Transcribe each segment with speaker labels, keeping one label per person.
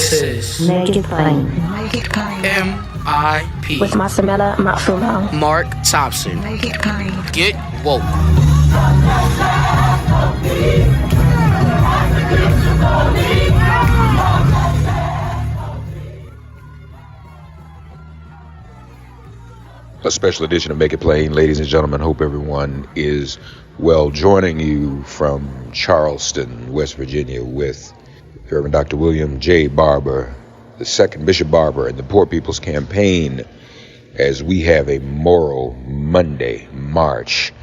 Speaker 1: This is
Speaker 2: Make It Plain.
Speaker 3: Make It Plain.
Speaker 1: MIP
Speaker 2: With Masamela Matfumo.
Speaker 1: Mark Thompson.
Speaker 3: Make It Plain.
Speaker 1: Get woke.
Speaker 4: A special edition of Make It Plain. Ladies and gentlemen, hope everyone is well. Joining you from Charleston, West Virginia, with Reverend Dr. William J. Barber, the second Bishop Barber, and the Poor People's Campaign, as we have a Moral Monday march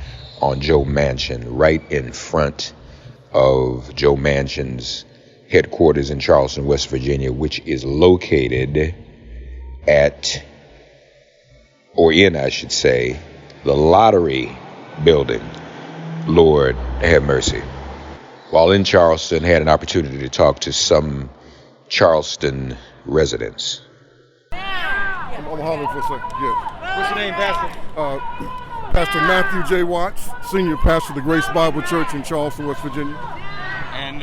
Speaker 4: on Joe Manchin, right in front of Joe Manchin's headquarters in Charleston, West Virginia, which is located at, or in, I should say, the Lottery Building. Lord have mercy. While in Charleston, had an opportunity to talk to some Charleston residents.
Speaker 5: I'm hollering for a second, yeah.
Speaker 6: What's your name, Pastor?
Speaker 5: Pastor Matthew J. Watts, Senior Pastor of the Grace Bible Church in Charleston, West Virginia.
Speaker 6: And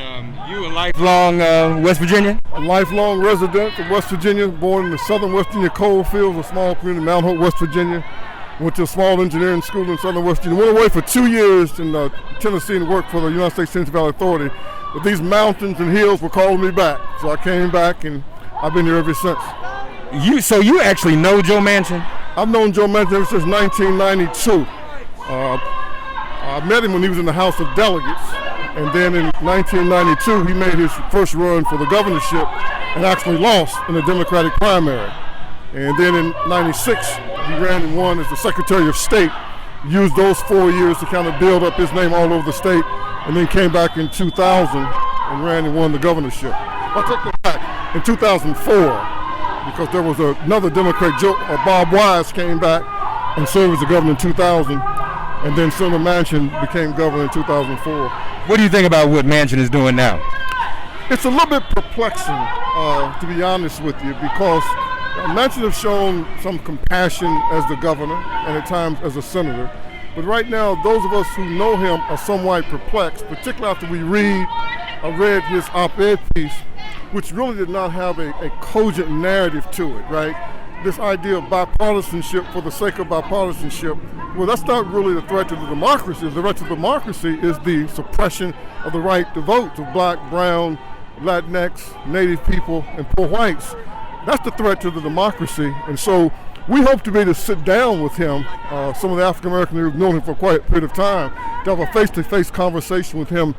Speaker 6: you a lifelong West Virginian?
Speaker 5: A lifelong resident of West Virginia, born in the southern West Virginia coal fields, a small community, Mount Hope, West Virginia. Went to a small engineering school in southern West Virginia. Went away for 2 years in Tennessee and worked for the United States Tennessee Valley Authority. But these mountains and hills were calling me back. So I came back and I've been here ever since.
Speaker 6: So you actually know Joe Manchin?
Speaker 5: I've known Joe Manchin ever since 1992. I met him when he was in the House of Delegates. And then in 1992, he made his first run for the governorship and actually lost in the Democratic primary. And then in 96, he ran and won as the Secretary of State, used those 4 years to kind of build up his name all over the state, and then came back in 2000 and ran and won the governorship. I'll take that back. In 2004, because there was another Democrat, Bob Wise, came back and served as the governor in 2000, and then Senator Manchin became governor in 2004.
Speaker 6: What do you think about what Manchin is doing now?
Speaker 5: It's a little bit perplexing, to be honest with you, because Manchin has shown some compassion as the governor and at times as a senator. But right now, those of us who know him are somewhat perplexed, particularly after I read his op-ed piece, which really did not have a cogent narrative to it, right? This idea of bipartisanship for the sake of bipartisanship, well, that's not really the threat to the democracy. The threat to democracy is the suppression of the right to vote of black, brown, Latinx, Native people, and poor whites. That's the threat to the democracy. And so we hope to be able to sit down with him, some of the African Americans who have known him for quite a period of time, to have a face-to-face conversation with him,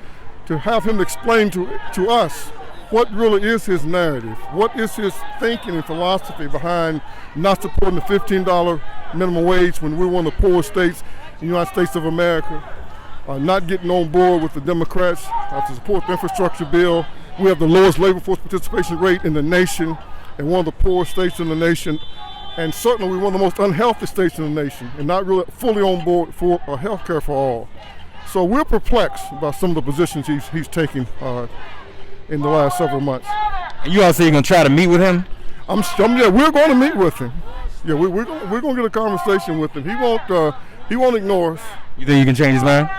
Speaker 5: to have him explain to us what really is his narrative, what is his thinking and philosophy behind not supporting the $15 minimum wage when we're one of the poorest states in the United States of America, not getting on board with the Democrats to support the infrastructure bill. We have the lowest labor force participation rate in the nation and one of the poorest states in the nation, and certainly we're one of the most unhealthy states in the nation and not really fully on board for health care for all. So we're perplexed by some of the positions he's taking in the last several months.
Speaker 6: And you all say you're going to try to meet with him?
Speaker 5: Yeah, we're going to meet with him. Yeah, we're going to get a conversation with him. He won't ignore us.
Speaker 6: You think you can change his mind?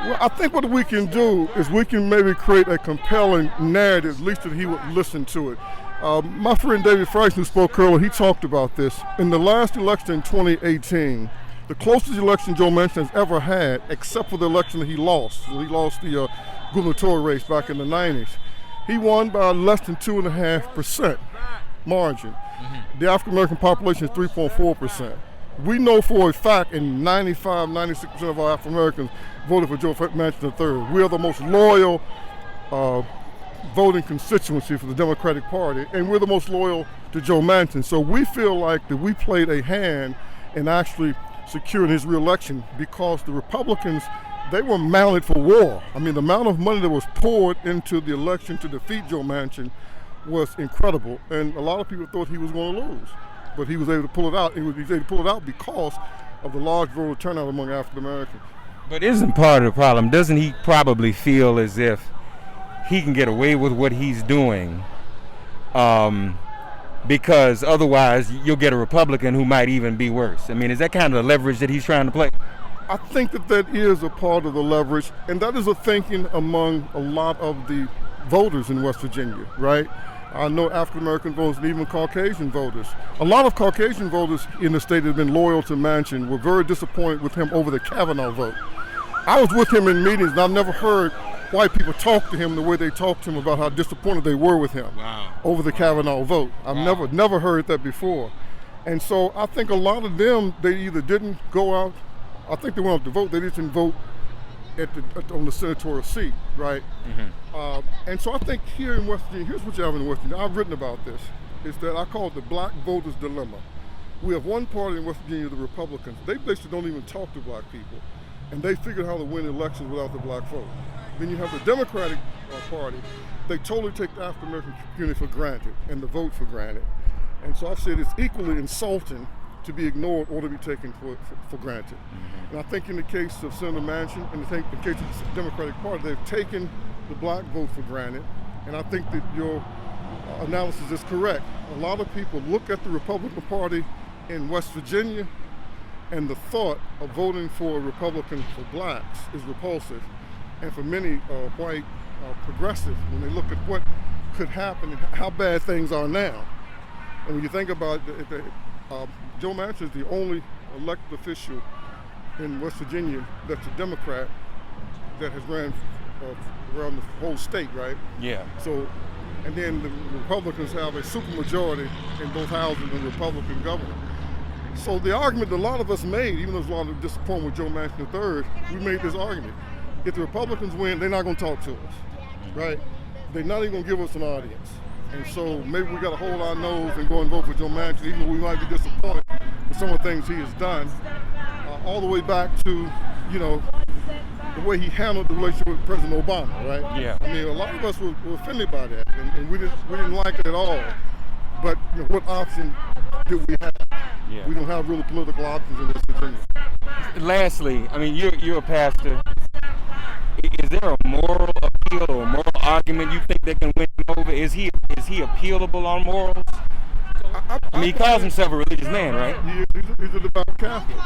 Speaker 5: Well, I think what we can do is we can maybe create a compelling narrative, at least that he would listen to it. My friend David Friesen, who spoke earlier, he talked about this. In the last election in 2018, the closest election Joe Manchin has ever had, except for the election that he lost. He lost the gubernatorial race back in the 90s. He won by less than 2.5% margin. Mm-hmm. The African American population is 3.4%. We know for a fact, and 96% of our African Americans voted for Joe Manchin III. We are the most loyal voting constituency for the Democratic Party, and we're the most loyal to Joe Manchin. So we feel like that we played a hand in actually securing his reelection, because the Republicans, they were mounted for war. I mean, the amount of money that was poured into the election to defeat Joe Manchin was incredible, and a lot of people thought he was going to lose, but he was able to pull it out. He was able to pull it out because of the large voter turnout among African Americans.
Speaker 6: But isn't part of the problem, doesn't he probably feel as if he can get away with what he's doing because otherwise you'll get a Republican who might even be worse? I mean, is that kind of the leverage that he's trying to play?
Speaker 5: I think that is a part of the leverage, and that is a thinking among a lot of the voters in West Virginia, right? I know African American voters and even Caucasian voters. A lot of Caucasian voters in the state that have been loyal to Manchin were very disappointed with him over the Kavanaugh vote. I was with him in meetings, and I've never heard white people talk to him the way they talked to him about how disappointed they were with him over the Kavanaugh vote. I've never heard that before. And so I think a lot of them, they either didn't go out, I think they went out to vote, they didn't vote on the senatorial seat, right? And so I think here in West Virginia, here's what you have in West Virginia, I've written about this, is that I call it the black voters dilemma. We have one party in West Virginia, the Republicans, they basically don't even talk to black people, and they figured how to win elections without the black vote. Then you have the Democratic Party, they totally take the African American community for granted and the vote for granted. And so I've said it's equally insulting to be ignored or to be taken for granted. And I think in the case of Senator Manchin, and in the case of the Democratic Party, they've taken the black vote for granted. And I think that your analysis is correct. A lot of people look at the Republican Party in West Virginia, and the thought of voting for a Republican for blacks is repulsive. And for many white progressives, when they look at what could happen and how bad things are now, and when you think about it, Joe Manchin is the only elected official in West Virginia that's a Democrat that has ran around the whole state, right?
Speaker 6: Yeah.
Speaker 5: So, and then the Republicans have a supermajority in both houses and Republican governor. So the argument that a lot of us made, even though there's a lot of disappointment with Joe Manchin III, we made this argument. If the Republicans win, they're not going to talk to us, right? They're not even going to give us an audience. And so maybe we got to hold our nose and go and vote for Joe Manchin, even though we might be disappointed with some of the things he has done, all the way back to, you know, the way he handled the relationship with President Obama, right?
Speaker 6: Yeah.
Speaker 5: I mean, a lot of us were offended by that, and we didn't like it at all. But you know, what option do we have?
Speaker 6: Yeah.
Speaker 5: We don't have really political options in this Virginia.
Speaker 6: Lastly, I mean, you're a pastor. Is there a moral appeal or a moral argument you think that can win him over? Is he appealable on morals? I mean, he calls himself a religious man, right?
Speaker 5: He's a devout Catholic.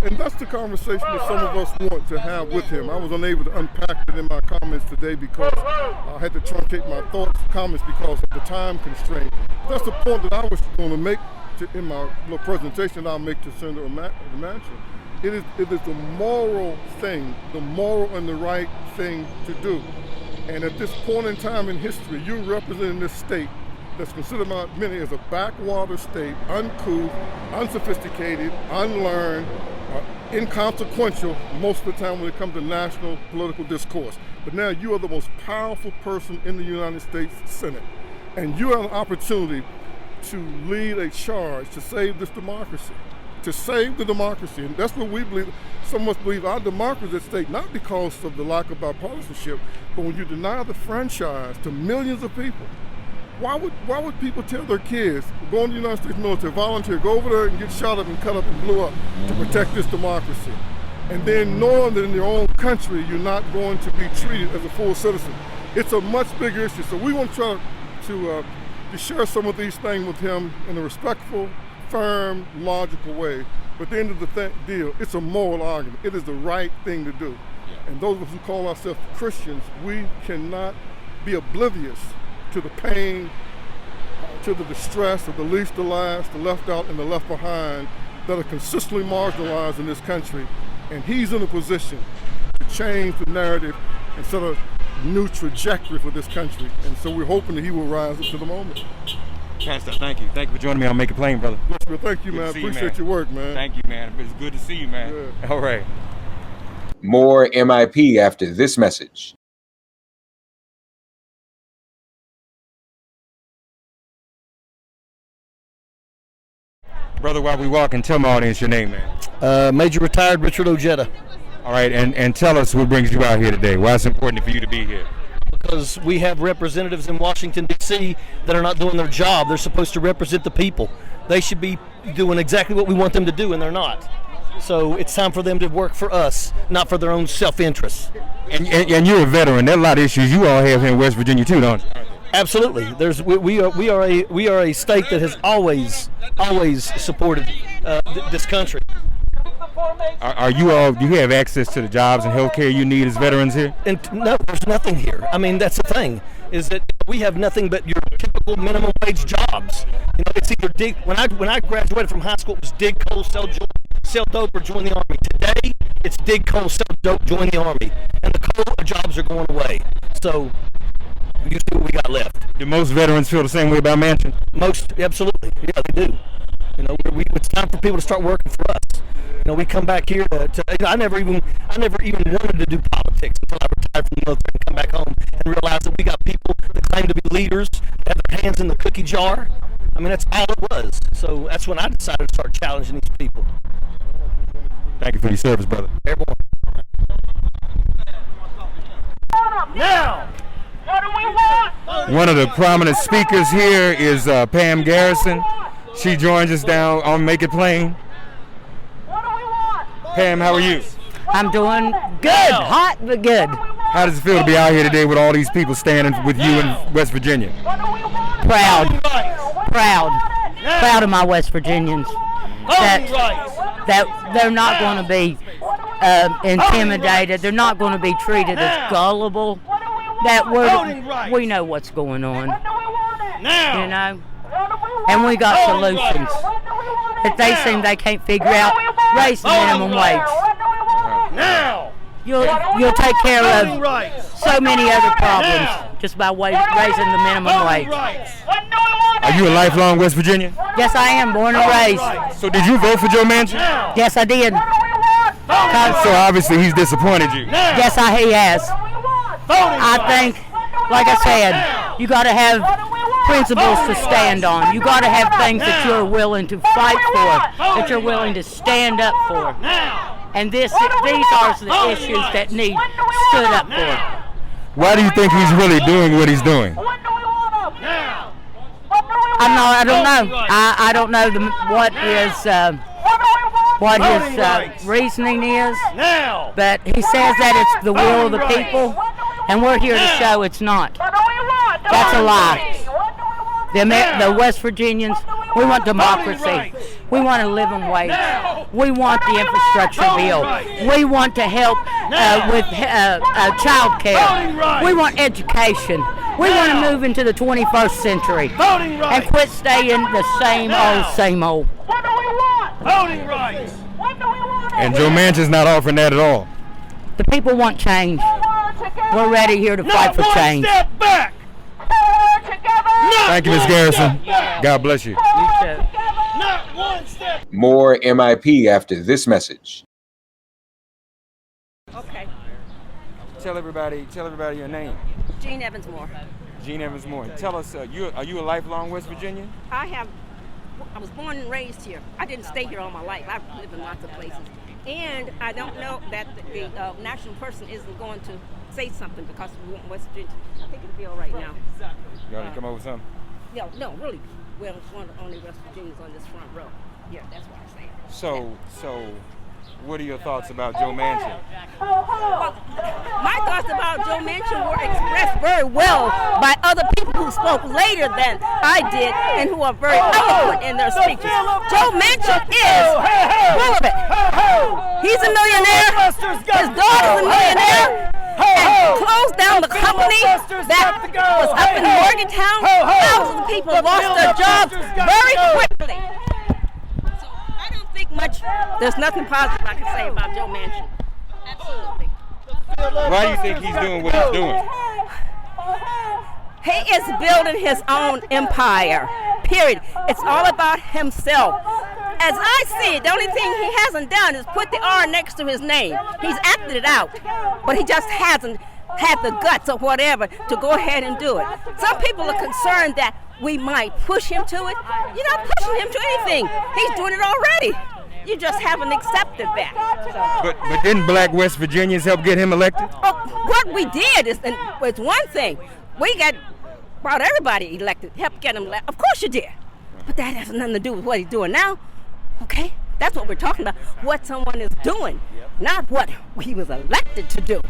Speaker 5: And that's the conversation that some of us want to have with him. I was unable to unpack it in my comments today because I had to truncate my comments because of the time constraint. That's the point that I was going to make in my little presentation that I'll make to Senator Manchin. It is the moral thing, the moral and the right thing to do. And at this point in time in history, you're representing this state that's considered by many as a backwater state, uncouth, unsophisticated, unlearned, inconsequential most of the time when it comes to national political discourse. But now you are the most powerful person in the United States Senate. And you have an opportunity to lead a charge to save this democracy. To save the democracy, and that's what we believe. Some of us believe our democracy is at stake, not because of the lack of bipartisanship, but when you deny the franchise to millions of people. Why would people tell their kids, go in the United States military, volunteer, go over there and get shot up and cut up and blew up to protect this democracy? And then knowing that in your own country, you're not going to be treated as a full citizen. It's a much bigger issue. So we want to try to share some of these things with him in a respectful, firm, logical way. But at the end of the deal, it's a moral argument. It is the right thing to do. Yeah. And those of us who call ourselves Christians, we cannot be oblivious to the pain, to the distress of the least, the last, the left out, and the left behind that are consistently marginalized in this country. And he's in a position to change the narrative and set a new trajectory for this country. And so we're hoping that he will rise up to the moment.
Speaker 6: Pastor, thank you. Thank you for joining me on Make It Plain, brother.
Speaker 5: Yes, well, thank you, man. Appreciate your work, man.
Speaker 6: Thank you, man. It's good to see you, man. Yeah. All right.
Speaker 4: More MIP after this message.
Speaker 6: Brother, while we walking, tell my audience your name, man.
Speaker 3: Major Retired Richard Ojeda.
Speaker 6: All right, and tell us what brings you out here today. Why it's important for you to be here.
Speaker 3: Because we have representatives in Washington, D.C. that are not doing their job. They're supposed to represent the people. They should be doing exactly what we want them to do, and they're not. So it's time for them to work for us, not for their own self-interest.
Speaker 6: And you're a veteran. There are a lot of issues you all have here in West Virginia too, don't you?
Speaker 3: Absolutely. We are a state that has always supported this country.
Speaker 6: Are you all? Do you have access to the jobs and health care you need as veterans here?
Speaker 3: And no, there's nothing here. I mean, that's the thing, is that we have nothing but your typical local minimum wage jobs. You know, it's either dig. When I graduated from high school, it was dig coal, sell dope, or join the army. Today, it's dig coal, sell dope, join the army, and the coal jobs are going away. So you see what we got left.
Speaker 6: Do most veterans feel the same way about Manchin?
Speaker 3: Most, absolutely, yeah, they do. You know, it's time for people to start working for us. You know, we come back here I never even wanted to do politics until I retired from the military and come back home and realized that we got people that claim to be leaders, that have their hands in the cookie jar. I mean, that's all it was. So that's when I decided to start challenging these people.
Speaker 6: Thank you for your service, brother.
Speaker 3: Airborne. Now!
Speaker 7: What do we want?
Speaker 6: One of the prominent speakers here is Pam Garrison. She joins us down on Make It Plain.
Speaker 7: What do we want?
Speaker 6: Pam, how are you?
Speaker 8: I'm doing good, hot but good.
Speaker 6: How does it feel to be out here today with all these people standing with you in West Virginia?
Speaker 8: Proud of my West Virginians. That they're not going to be intimidated. They're not going to be treated as gullible. That we know what's going on. You know, and we got solutions. If they seem they can't figure out, raise the minimum wage.
Speaker 3: Now!
Speaker 8: You'll take care of so many other problems just by raising the minimum wage.
Speaker 6: Are you a lifelong West Virginian?
Speaker 8: Yes, I am, born and raised.
Speaker 6: So did you vote for Joe Manchin?
Speaker 8: Yes, I did.
Speaker 6: So obviously he's disappointed you.
Speaker 8: Yes, he has. I think, like I said, you got to have principles to stand on. You got to have things that you're willing to fight for, that you're willing to stand up for. And these are the issues that need stood up for.
Speaker 6: Why do you think he's really doing what he's doing?
Speaker 8: I don't know. I don't know what his reasoning is. But he says that it's the will of the people, and we're here to show it's not. That's a lie. The West Virginians, we want democracy. We want a living wage. We want the infrastructure bill. We want to help with child care. We want education. We want to move into the 21st century and quit staying the same old.
Speaker 7: What do we want?
Speaker 3: Voting rights!
Speaker 7: What do we want?
Speaker 6: And Joe Manchin's not offering that at all.
Speaker 8: The people want change. We're ready here to fight for change.
Speaker 3: Step back!
Speaker 6: Thank you, Ms. Garrison. God bless you.
Speaker 8: You too.
Speaker 3: Not one step.
Speaker 4: More MIP after this message.
Speaker 9: Okay.
Speaker 6: Tell everybody your name.
Speaker 9: Jean Evans-Moore.
Speaker 6: Jean Evans-Moore. Tell us, are you a lifelong West Virginian?
Speaker 9: I was born and raised here. I didn't stay here all my life. I've lived in lots of places. And I don't know that the national person isn't going to say something because we want West Virginia. I think it'll be all right now.
Speaker 6: You want to come over with something?
Speaker 9: No, really. We're one of the only West Virginians on this front row. Yeah, that's what I'm saying.
Speaker 6: So, what are your thoughts about Joe Manchin?
Speaker 9: Well, my thoughts about Joe Manchin were expressed very well by other people who spoke later than I did and who are very eloquent in their speeches. Joe Manchin is full of it. He's a millionaire. His daughter's a millionaire. And closed down the company that was up in Morgantown. Thousands of people lost their jobs very quickly. So I don't think there's nothing positive I can say about Joe Manchin. Absolutely.
Speaker 6: Why do you think he's doing what he's doing?
Speaker 9: He is building his own empire, period. It's all about himself. As I see it, the only thing he hasn't done is put the R next to his name. He's acted it out, but he just hasn't had the guts or whatever to go ahead and do it. Some people are concerned that we might push him to it. You're not pushing him to anything. He's doing it already. You just haven't accepted that.
Speaker 6: But didn't black West Virginians help get him elected?
Speaker 9: Oh, what we did is one thing. We brought everybody elected, helped get him elected. Of course you did. But that has nothing to do with what he's doing now. Okay? That's what we're talking about. What someone is doing, not what he was elected to do.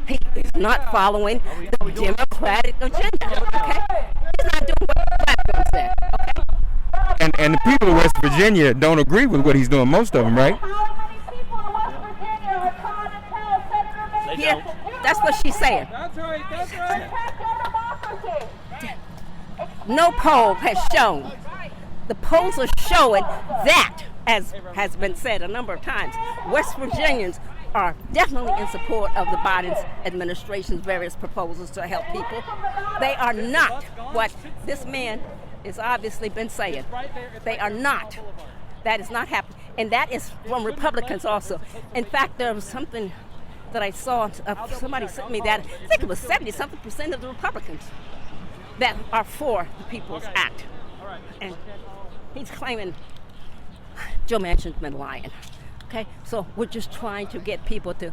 Speaker 9: He is not following the Democratic agenda. Okay? He's not doing what the platform said. Okay?
Speaker 6: And the people of West Virginia don't agree with what he's doing, most of them, right?
Speaker 9: Yeah, that's what she's saying.
Speaker 7: That's right.
Speaker 9: no poll has shown. The polls are showing that, as has been said a number of times, West Virginians are definitely in support of the Biden administration's various proposals to help people. They are not what this man has obviously been saying. They are not. That is not happening. And that is from Republicans also. In fact, there was something that I saw, somebody sent me that, I think it was 70-something% of the Republicans that are for the People's Act. And he's claiming Joe Manchin's been lying. Okay, so we're just trying to get people to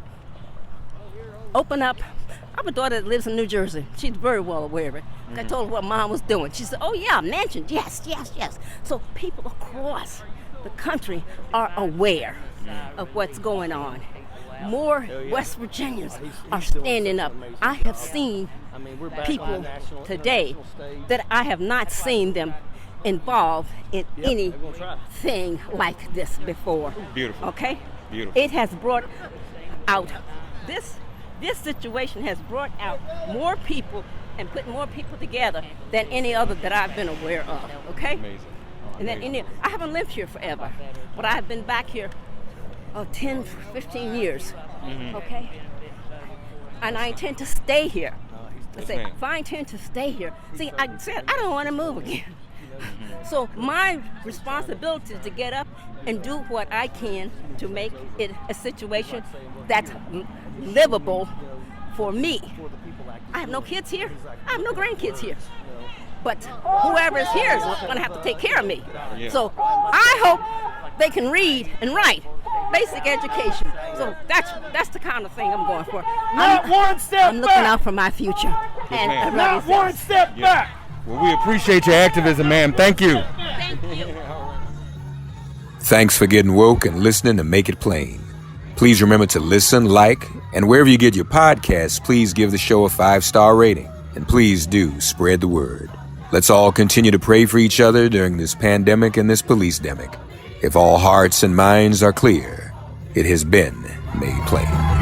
Speaker 9: open up. I have a daughter that lives in New Jersey. She's very well aware of it. I told her what Mom was doing. She said, oh yeah, Manchin, yes. So people across the country are aware of what's going on. More West Virginians are standing up. I have seen people today that I have not seen them involved in anything like this before.
Speaker 6: Beautiful.
Speaker 9: Okay?
Speaker 6: Beautiful.
Speaker 9: It has brought out, this situation has brought out more people and put more people together than any other that I've been aware of. Okay?
Speaker 6: Amazing.
Speaker 9: And then I haven't lived here forever, but I've been back here 10, 15 years. Okay? And I intend to stay here. I say, if I intend to stay here, see, I said I don't want to move again. So my responsibility is to get up and do what I can to make it a situation that's livable for me. I have no kids here. I have no grandkids here. But whoever is here is going to have to take care of me. So I hope they can read and write. Basic education. So that's the kind of thing I'm going for.
Speaker 7: Not one step
Speaker 9: I'm looking
Speaker 7: back.
Speaker 9: out for my future. And
Speaker 7: Not one step back.
Speaker 6: Well, we appreciate your activism, ma'am. Thank you.
Speaker 4: Thanks for getting woke and listening to Make It Plain. Please remember to listen, like, and wherever you get your podcasts, please give the show a 5-star rating. And please do spread the word. Let's all continue to pray for each other during this pandemic and this police-demic. If all hearts and minds are clear, it has been made plain.